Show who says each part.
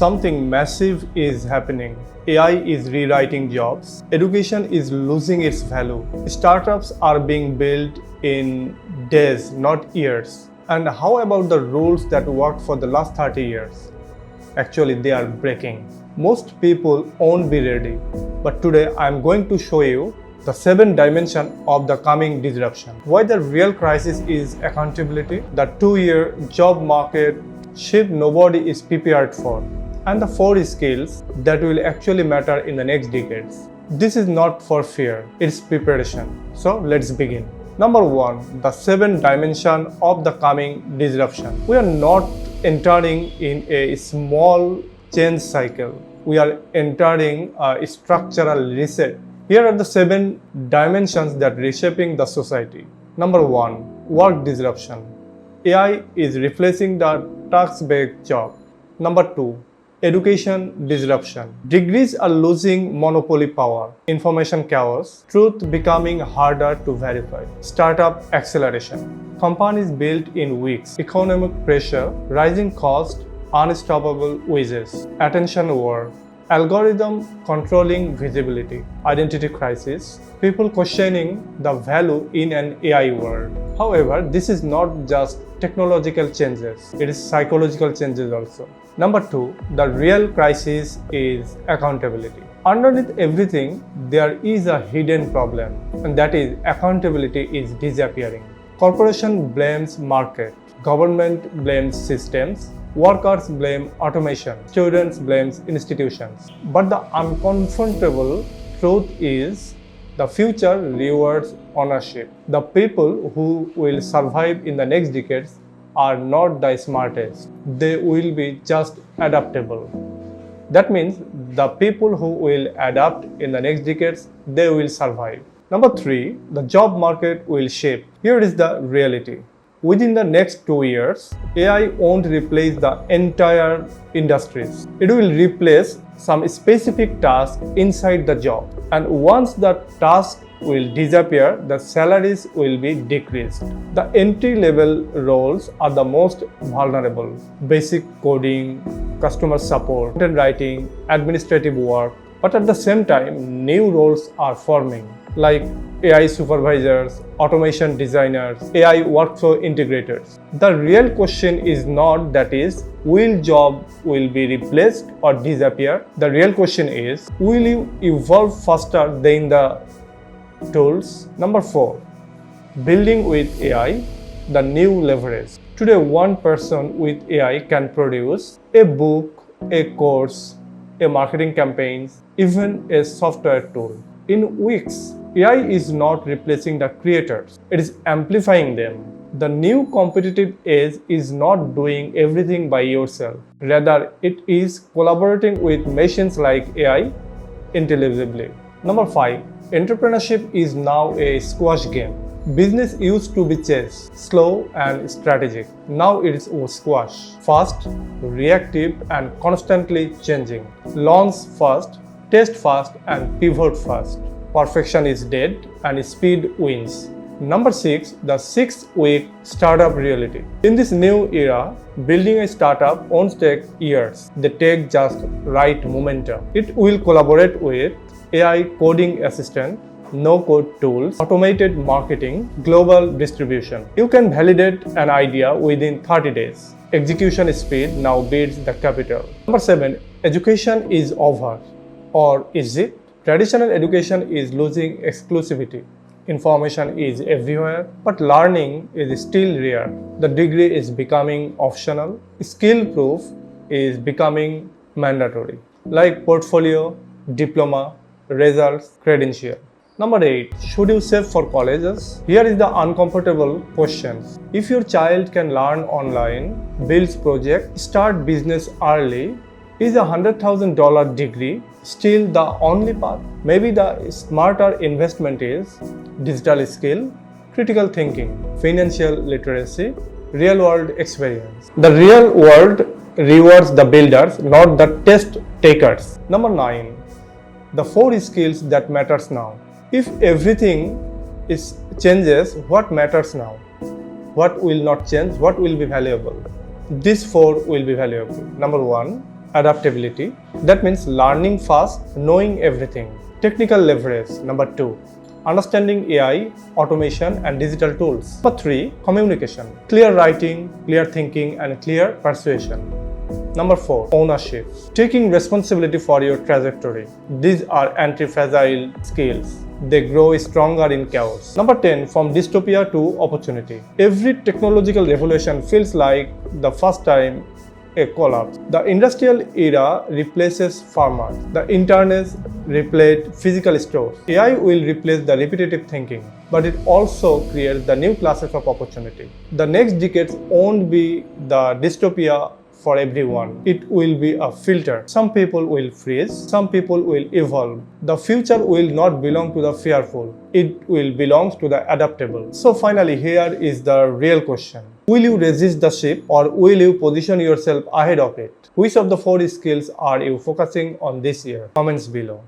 Speaker 1: something massive is happening. AI is rewriting jobs. Education is losing its value. Startups are being built in days, not years. And how about the rules that worked for the last 30 years? Actually, they are breaking. Most people won't be ready. But today, I am going to show you the 7 dimensions of the coming disruption. Why the real crisis is accountability, the 2-year job market shift nobody is prepared for, and the 4 skills that will actually matter in the next decades. This is not for fear, it's preparation. So let's begin. Number 1, the 7 dimensions of the coming disruption. We are not entering in a small change cycle. We are entering a structural reset. Here are the 7 dimensions that reshaping the society. Number 1, work disruption. AI is replacing the task-based job. Number 2, education disruption. Degrees are losing monopoly power. Information chaos. Truth becoming harder to verify. Startup acceleration. Companies built in weeks. Economic pressure. Rising cost. Unstoppable wages. Attention war. Algorithm controlling visibility. Identity crisis. People questioning the value in an AI world. However, this is not just technological changes, it is psychological changes also. Number 2, the real crisis is accountability. Underneath everything, there is a hidden problem, and that is accountability is disappearing. Corporation blames market, government blames systems, workers blame automation, students blame institutions. But the uncomfortable truth is the future rewards ownership. The people who will survive in the next decades are not the smartest. They will be just adaptable. That means the people who will adapt in the next decades, they will survive. Number 3, the job market will shape. Here is the reality. Within the next 2 years, AI won't replace the entire industries. It will replace some specific tasks inside the job. And once the task will disappear, the salaries will be decreased. The entry-level roles are the most vulnerable. Basic coding, customer support, content writing, administrative work. But at the same time, new roles are forming, like AI supervisors, automation designers, AI workflow integrators. The real question is not that is, will job will be replaced or disappear? The real question is, will you evolve faster than the tools? Number 4, building with AI, the new leverage. Today, one person with AI can produce a book, a course, a marketing campaigns, even a software tool. In weeks, AI is not replacing the creators, it is amplifying them. The new competitive edge is not doing everything by yourself. Rather, it is collaborating with machines like AI intelligibly. Number 5, entrepreneurship is now a squash game. Business used to be chess, slow and strategic. Now it is squash, fast, reactive and constantly changing. Launch fast, test fast and pivot fast. Perfection is dead and speed wins. Number 6, the 6-week startup reality. In this new era, building a startup won't take years. They take just right momentum. It will collaborate with AI coding assistant, no-code tools, automated marketing, global distribution. You can validate an idea within 30 days. Execution speed now beats the capital. Number 7, education is over. Or is it? Traditional education is losing exclusivity. Information is everywhere, but learning is still rare. The degree is becoming optional. Skill proof is becoming mandatory, like portfolio, diploma, results, credential. Number 8, should you save for colleges? Here is the uncomfortable questions. If your child can learn online, build project, start business early, is a $100,000 degree still the only path? Maybe the smarter investment is digital skill, critical thinking, financial literacy, real-world experience. The real world rewards the builders, not the test takers. Number 9, the 4 skills that matters now. If everything changes, what matters now? What will not change? What will be valuable? These 4 will be valuable. Number 1, Adaptability, that means learning fast, knowing everything. Technical leverage, number 2. Understanding AI, automation, and digital tools. Number 3. Communication, clear writing, clear thinking, and clear persuasion. Number 4. Ownership, taking responsibility for your trajectory. These are anti-fragile skills. They grow stronger in chaos. Number 10. From dystopia to opportunity. Every technological revolution feels like the first time a collapse. The industrial era replaces farmers. The internet replaced physical stores. AI will replace the repetitive thinking, but it also creates the new classes of opportunity. The next decades won't be the dystopia for everyone. It will be a filter. Some people will freeze, some people will evolve. The future will not belong to the fearful. It will belong to the adaptable. So finally, here is the real question. Will you resist the ship or will you position yourself ahead of it? Which of the 4 skills are you focusing on this year? Comments below.